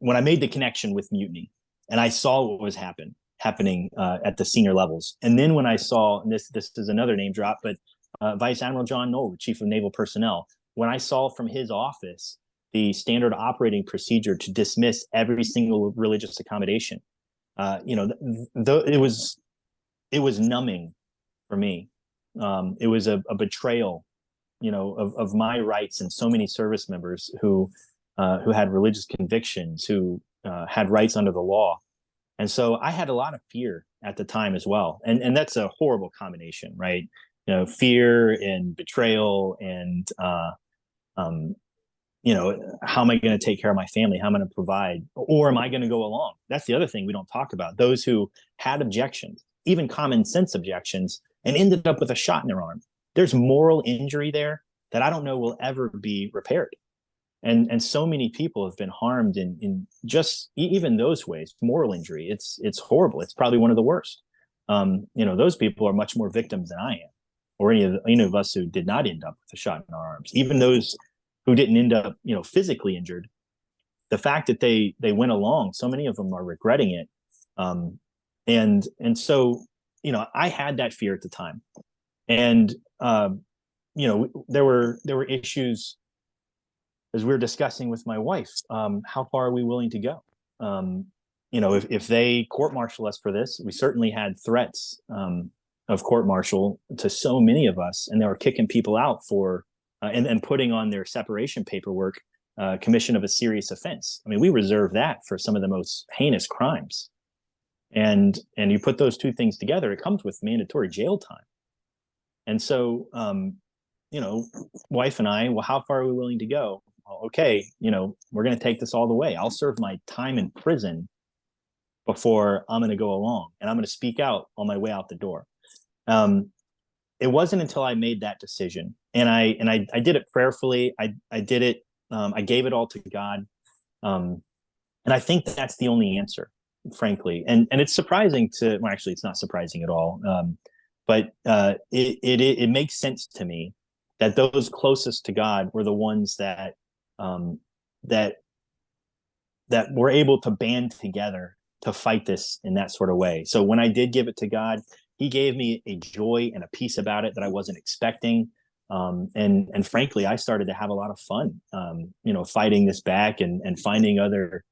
I made the connection with mutiny, and I saw what was happening at the senior levels, and then when I saw, and this is another name drop, but Vice Admiral John Knoll, the Chief of Naval Personnel, when I saw from his office the standard operating procedure to dismiss every single religious accommodation, it was numbing for me. It was a betrayal, of my rights and so many service members who had religious convictions, who had rights under the law. And so I had a lot of fear at the time as well. And that's a horrible combination, right? Fear and betrayal and, how am I going to take care of my family? How am I going to provide? Or am I going to go along? That's the other thing we don't talk about. Those who had objections, even common sense objections, and ended up with a shot in their arm. There's moral injury there that I don't know will ever be repaired. And so many people have been harmed in just even those ways. Moral injury, it's horrible. It's probably one of the worst. Those people are much more victims than I am, or any of us who did not end up with a shot in our arms. Even those who didn't end up, physically injured. The fact that they went along, so many of them are regretting it. And so, I had that fear at the time, and there were issues as we were discussing with my wife. How far are we willing to go? If they court-martial us for this, we certainly had threats of court-martial to so many of us, and they were kicking people out for and putting on their separation paperwork, commission of a serious offense. I mean, we reserve that for some of the most heinous crimes. And you put those two things together, it comes with mandatory jail time. And so, wife and I, well, how far are we willing to go? Well, okay, we're going to take this all the way. I'll serve my time in prison before I'm going to go along, and I'm going to speak out on my way out the door. It wasn't until I made that decision, and I did it prayerfully. I did it. I gave it all to God, and I think that's the only answer, frankly. And it's surprising well, actually, it's not surprising at all. But it makes sense to me that those closest to God were the ones that were able to band together to fight this in that sort of way. So when I did give it to God, he gave me a joy and a peace about it that I wasn't expecting. And frankly, I started to have a lot of fun, fighting this back and finding other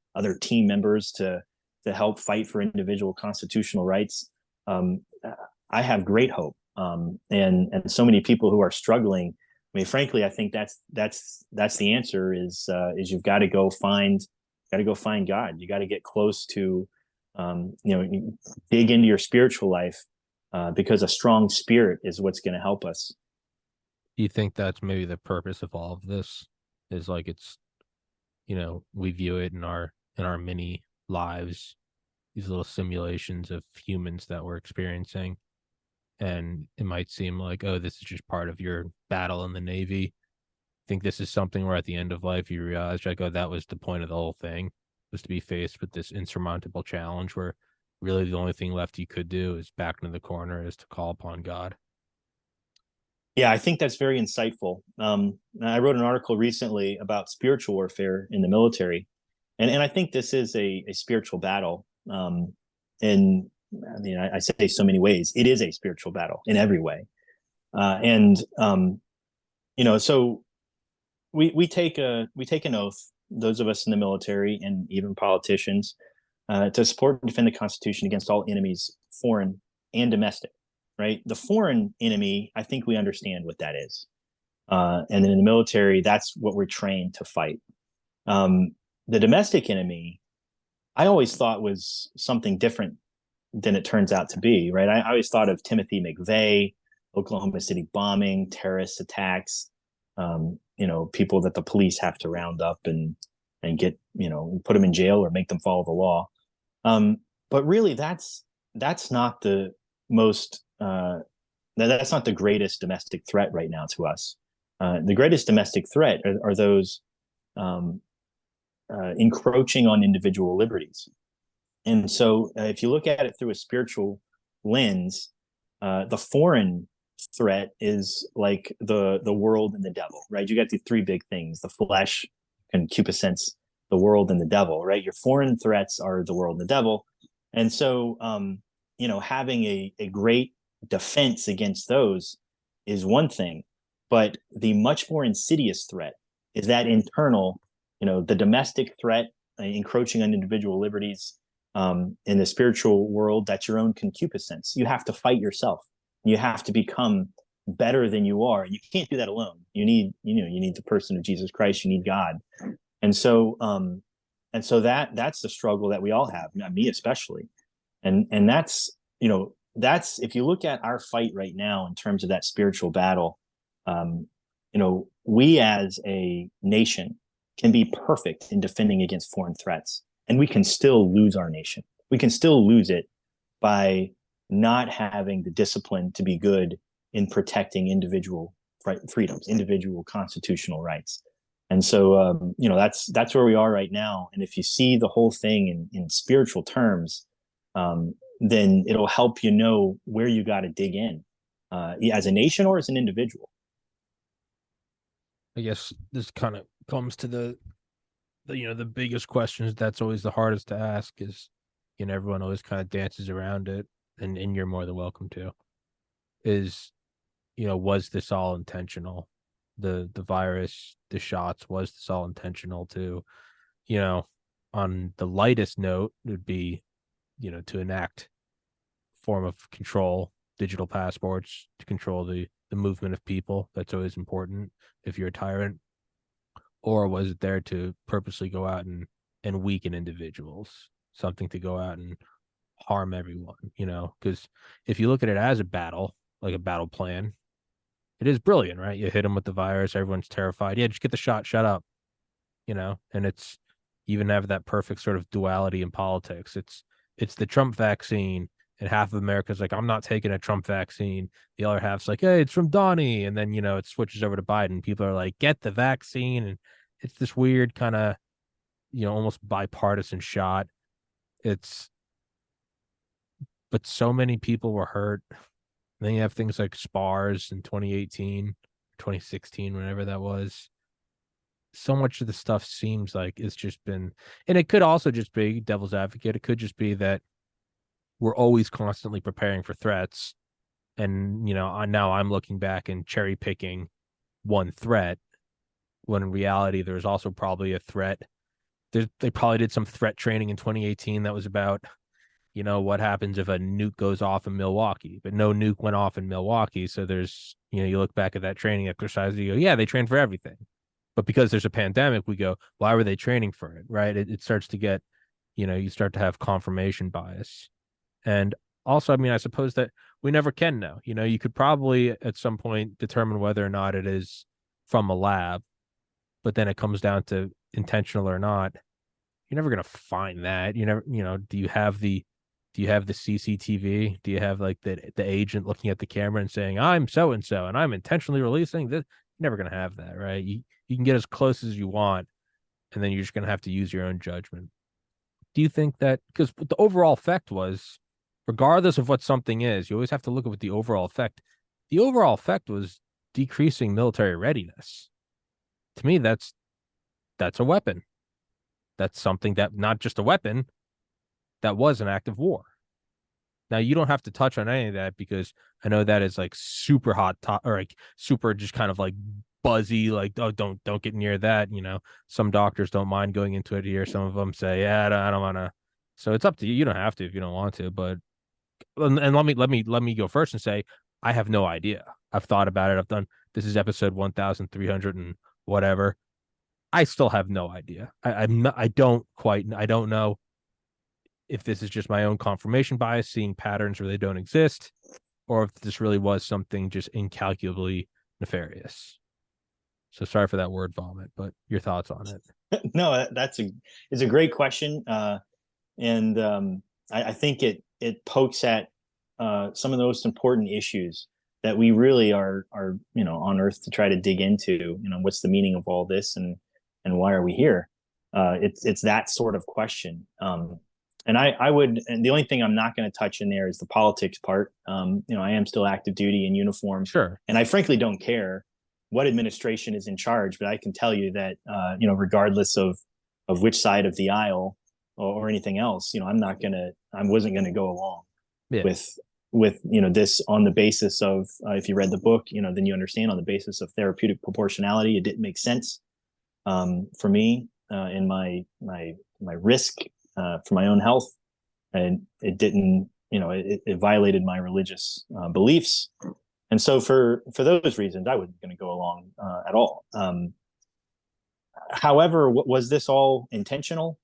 team members to help fight for individual constitutional rights. Um, I have great hope, and so many people who are struggling. I mean, frankly, I think that's the answer. Is you've got to go find God. You got to get close to, dig into your spiritual life, because a strong spirit is what's going to help us. Do you think that's maybe the purpose of all of this? Is like it's, we view it in our mini lives, these little simulations of humans that we're experiencing. And it might seem like, oh, this is just part of your battle in the Navy. Think this is something where at the end of life you realize, like, oh, that was the point of the whole thing, was to be faced with this insurmountable challenge where really the only thing left you could do is back into the corner, is to call upon God. Yeah, I think that's very insightful. I wrote an article recently about spiritual warfare in the military, and I think this is a spiritual battle. And I mean, I say so many ways. It is a spiritual battle in every way, and so we take an oath. Those of us in the military and even politicians, to support and defend the Constitution against all enemies, foreign and domestic. Right, the foreign enemy, I think we understand what that is, and then in the military, that's what we're trained to fight. The domestic enemy, I always thought was something different than it turns out to be. Right, I always thought of Timothy McVeigh, Oklahoma City bombing, terrorist attacks, people that the police have to round up and get, put them in jail or make them follow the law. But really, that's not the most that's not the greatest domestic threat right now to us. The greatest domestic threat are those encroaching on individual liberties. And so, if you look at it through a spiritual lens, the foreign threat is like the world and the devil, right? You got the three big things: the flesh, concupiscence, the world, and the devil, right? Your foreign threats are the world and the devil. And so, having a great defense against those is one thing, but the much more insidious threat is that internal, the domestic threat, encroaching on individual liberties. In the spiritual world, that's your own concupiscence. You have to fight yourself. You have to become better than you are. You can't do that alone. You need the person of Jesus Christ. You need God. And so that's the struggle that we all have, me especially. And that's if you look at our fight right now in terms of that spiritual battle, we as a nation can be perfect in defending against foreign threats, and we can still lose our nation. We can still lose it by not having the discipline to be good in protecting individual freedoms, individual constitutional rights. And so, that's where we are right now. And if you see the whole thing in spiritual terms, then it'll help you know where you got to dig in, as a nation or as an individual. I guess this kind of comes to the biggest questions. That's always the hardest to ask is, everyone always kind of dances around it, and you're more than welcome to, is, was this all intentional? The virus, the shots, was this all intentional? To, on the lightest note, it would be, to enact form of control, digital passports to control the movement of people. That's always important if you're a tyrant. Or was it there to purposely go out and weaken individuals, something to go out and harm everyone? Because if you look at it as a battle, like a battle plan, it is brilliant, right? You hit them with the virus, everyone's terrified. Yeah, just get the shot, shut up. And it's, even have that perfect sort of duality in politics. It's the Trump vaccine, and half of America's like, I'm not taking a Trump vaccine. The other half's like, hey, it's from Donnie. And then, it switches over to Biden. People are like, get the vaccine. And it's this weird kind of, almost bipartisan shot. But so many people were hurt. And then you have things like SPARS in 2018, 2016, whenever that was. So much of the stuff seems like it's just been, and it could also just be devil's advocate. It could just be that we're always constantly preparing for threats. And, now I'm looking back and cherry picking one threat when in reality, there's also probably a threat. They probably did some threat training in 2018 that was about, what happens if a nuke goes off in Milwaukee, but no nuke went off in Milwaukee. So there's, you look back at that training exercise, and you go, yeah, they trained for everything. But because there's a pandemic, we go, why were they training for it? Right. It starts to get, you start to have confirmation bias. And also, I mean, I suppose that we never can know. You could probably at some point determine whether or not it is from a lab, but then it comes down to intentional or not. You're never gonna find that. You never, do you have the CCTV? Do you have like the agent looking at the camera and saying, I'm so and so and I'm intentionally releasing this? You're never gonna have that, right? You can get as close as you want, and then you're just gonna have to use your own judgment. Do you think that because the overall effect was, regardless of what something is, you always have to look at what the overall effect. The overall effect was decreasing military readiness. To me, that's a weapon. That's something that not just a weapon, that was an act of war. Now you don't have to touch on any of that because I know that is like super hot or like super just kind of like buzzy, like, oh, don't get near that. Some doctors don't mind going into it here. Some of them say, yeah, I don't want to. So it's up to you. You don't have to if you don't want to. But and let me go first and say I have no idea. I've thought about it. I've done. This is episode 1,300 and whatever. I still have no idea. I'm not, I don't know if this is just my own confirmation bias, seeing patterns where they don't exist, or if this really was something just incalculably nefarious. So sorry for that word vomit, but your thoughts on it? No, it's a great question, and I think it pokes at some of the most important issues that we really are on Earth to try to dig into. What's the meaning of all this, and why are we here? It's that sort of question. And and the only thing I'm not going to touch in there is the politics part. I am still active duty in uniform, Sure. and I frankly don't care what administration is in charge, but I can tell you that, regardless of which side of the aisle or anything else, I wasn't going to go along Yeah. with this on the basis of, if you read the book, then you understand, on the basis of therapeutic proportionality. It didn't make sense for me in my risk for my own health, and it didn't, it violated my religious beliefs, and so for those reasons, I wasn't going to go along at all. However, was this all intentional?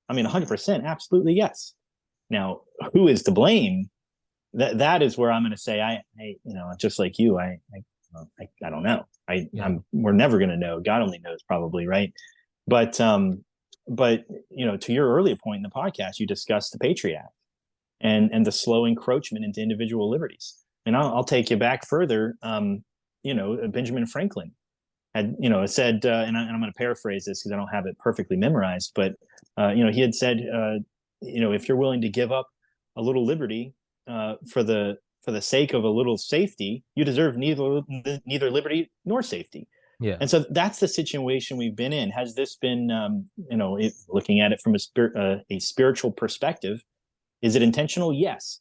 I mean, 100%, absolutely yes. Now, who is to blame? That is where I'm going to say, I just like you, I don't know. We're never going to know. God only knows, probably, right? But to your earlier point in the podcast, you discussed the Patriot Act and the slow encroachment into individual liberties. And I'll take you back further. Benjamin Franklin had, said, and I'm going to paraphrase this because I don't have it perfectly memorized, but he had said, if you're willing to give up a little liberty for the sake of a little safety, you deserve neither liberty nor safety. Yeah. And so that's the situation we've been in. Has this been, looking at it from a spiritual perspective, is it intentional? Yes.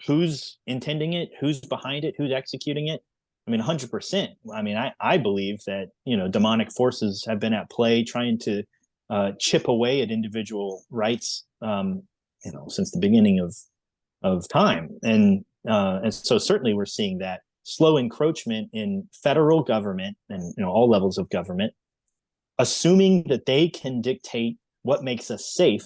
Who's intending it? Who's behind it? Who's executing it? I mean, 100%. I mean, I believe that, demonic forces have been at play trying to chip away at individual rights, since the beginning of time. And so certainly we're seeing that slow encroachment in federal government and, all levels of government, assuming that they can dictate what makes us safe,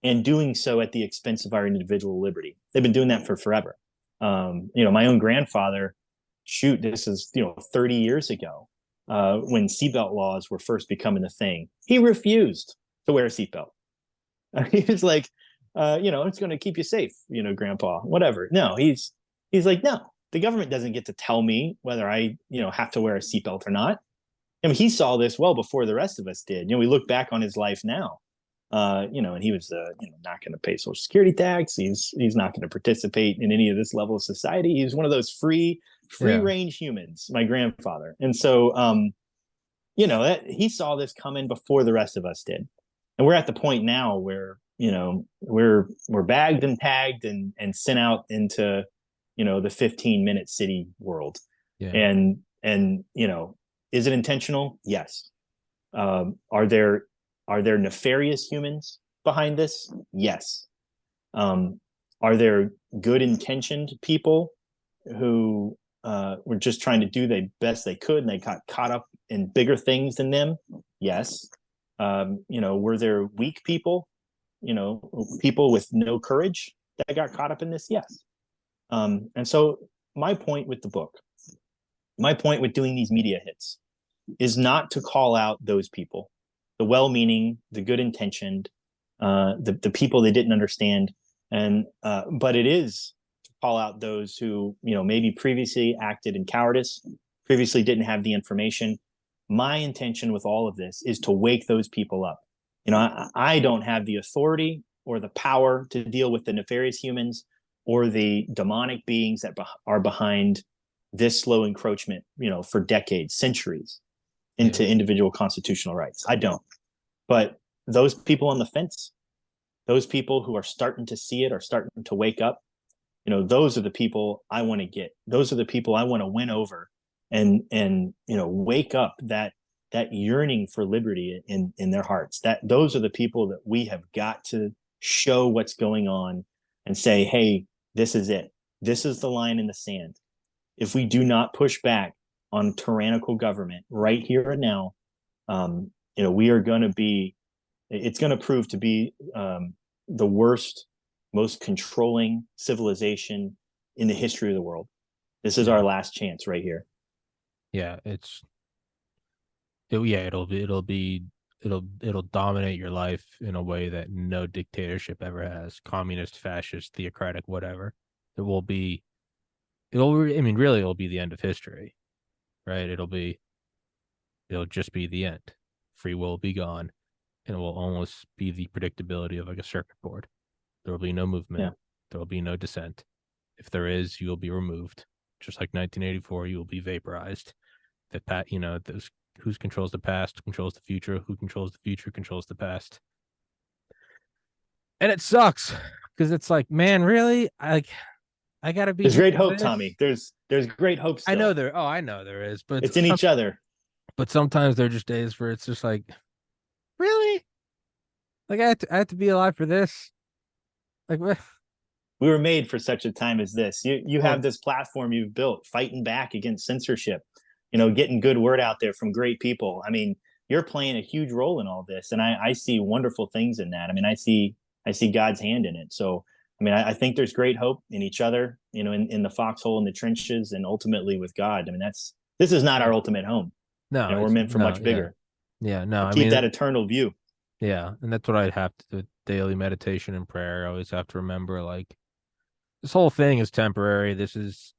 and doing so at the expense of our individual liberty. They've been doing that for forever. My own grandfather, this is 30 years ago, when seatbelt laws were first becoming a thing. He refused to wear a seatbelt. He was like, it's going to keep you safe, Grandpa, whatever. No, he's like, no, the government doesn't get to tell me whether I, have to wear a seatbelt or not. I mean, he saw this well before the rest of us did. We look back on his life now, and he was, not going to pay Social Security tax. He's not going to participate in any of this level of society. He's one of those free range humans, my grandfather. And so, he saw this coming before the rest of us did. And we're at the point now where, we're bagged and tagged and sent out into the 15-minute city world. Yeah. And is it intentional? Yes. Are there nefarious humans behind this? Yes. um, are there good intentioned people who were just trying to do the best they could and they got caught up in bigger things than them? Yes. Were there weak people, people with no courage that got caught up in this? Yes. And so my point with the book, my point with doing these media hits is not to call out those people, the well-meaning, the good-intentioned, the people that didn't understand, and but it is to call out those who maybe previously acted in cowardice, previously didn't have the information. My intention with all of this is to wake those people up. I don't have the authority or the power to deal with the nefarious humans or the demonic beings that are behind this slow encroachment, for decades, centuries into individual constitutional rights. I don't. But those people on the fence, those people who are starting to see it, are starting to wake up, those are the people I want to get. Those are the people I want to win over and wake up that yearning for liberty in their hearts. Those are the people that we have got to show what's going on and say, hey, this is it. This is the line in the sand. If we do not push back on tyrannical government right here and now, we are going to be, it's going to prove to be the worst, most controlling civilization in the history of the world. This is our last chance right here. Yeah, it'll dominate your life in a way that no dictatorship ever has. Communist, fascist, theocratic, whatever. I mean, really, it'll be the end of history, right? It'll just be the end. Free will will be gone, and it will almost be the predictability of like a circuit board. There will be no movement. Yeah. There will be no dissent. If there is, you will be removed. Just like 1984, you will be vaporized. Those who controls the past controls the future. Who controls the future controls the past. And it sucks because it's like, man, really? I gotta be There's doing great hope, this. Tommy. There's great hope still. I know there is, but It's in each other. But sometimes there are just days where it's just like, really? Like I have to be alive for this? Like what? We were made for such a time as this. You Well, have this platform you've built fighting back against censorship, getting good word out there from great people. I mean, you're playing a huge role in all this, and I see wonderful things in that. I mean, I see God's hand in it. So I mean, I think there's great hope in each other, in the foxhole, in the trenches, and ultimately with God. I mean, this is not our ultimate home. no, We're it's meant for no, much bigger. yeah, no. But I keep mean, that eternal view. yeah, and that's what I'd have to do. Daily meditation and prayer. I always have to remember, like, this whole thing is temporary. It's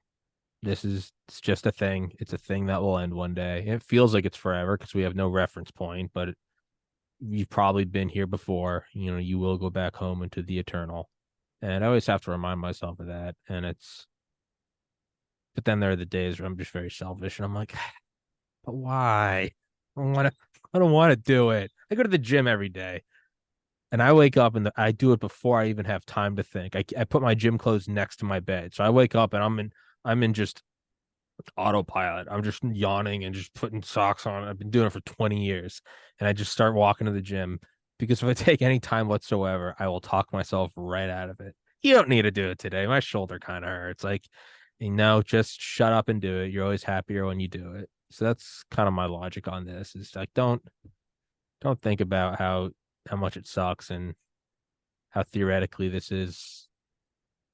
just a thing. It's a thing that will end one day. It feels like it's forever because we have no reference point, but you've probably been here before. You will go back home into the eternal. And I always have to remind myself of that. But then there are the days where I'm just very selfish and I'm like, but why? I don't want to do it. I go to the gym every day and I wake up and I do it before I even have time to think. I put my gym clothes next to my bed. So I wake up and I'm in just autopilot. I'm just yawning and just putting socks on. I've been doing it for 20 years and I just start walking to the gym because if I take any time whatsoever, I will talk myself right out of it. You don't need to do it today. My shoulder kind of hurts. Like, just shut up and do it. You're always happier when you do it. So that's kind of my logic on this is like, don't think about how much it sucks and how theoretically this is,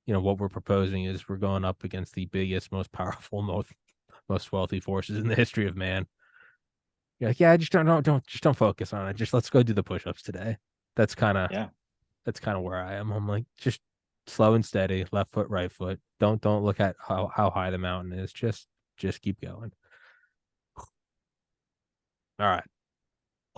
what we're proposing is we're going up against the biggest, most powerful, most wealthy forces in the history of man. You're like, yeah, just don't focus on it. Just let's go do the push-ups today. That's kind of Yeah. that's kind of where I am. I'm like, just slow and steady, left foot, right foot. Don't look at how high the mountain is. Just keep going. All right.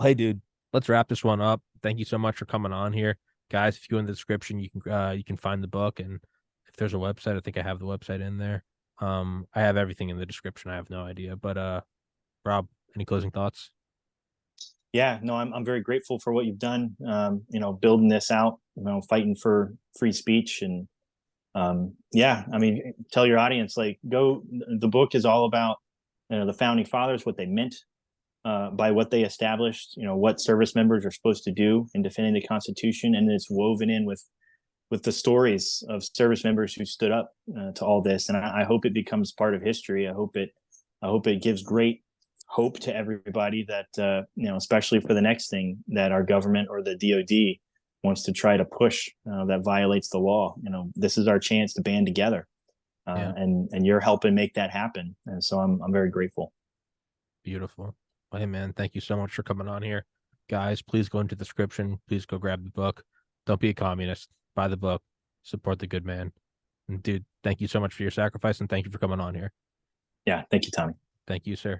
Hey, dude, let's wrap this one up. Thank you so much for coming on here, guys. If you go in the description, you can find the book, and if there's a website, I think I have the website in there. I have everything in the description. I have no idea, but Rob, any closing thoughts? Yeah, no, I'm very grateful for what you've done. Building this out, fighting for free speech, and yeah, I mean, tell your audience, like, go. The book is all about the founding fathers, what they meant by what they established. What service members are supposed to do in defending the Constitution, and it's woven in with the stories of service members who stood up to all this. And I hope it becomes part of history. I hope it gives great hope to everybody that especially for the next thing that our government or the DoD wants to try to push that violates the law. This is our chance to band together, Yeah, and you're helping make that happen. And so I'm very grateful. beautiful. Well, hey man, thank you so much for coming on here. Guys, please go into the description. Please go grab the book. Don't be a communist. Buy the book. Support the good man. And dude, thank you so much for your sacrifice and thank you for coming on here. Yeah, thank you, Tommy. Thank you, sir.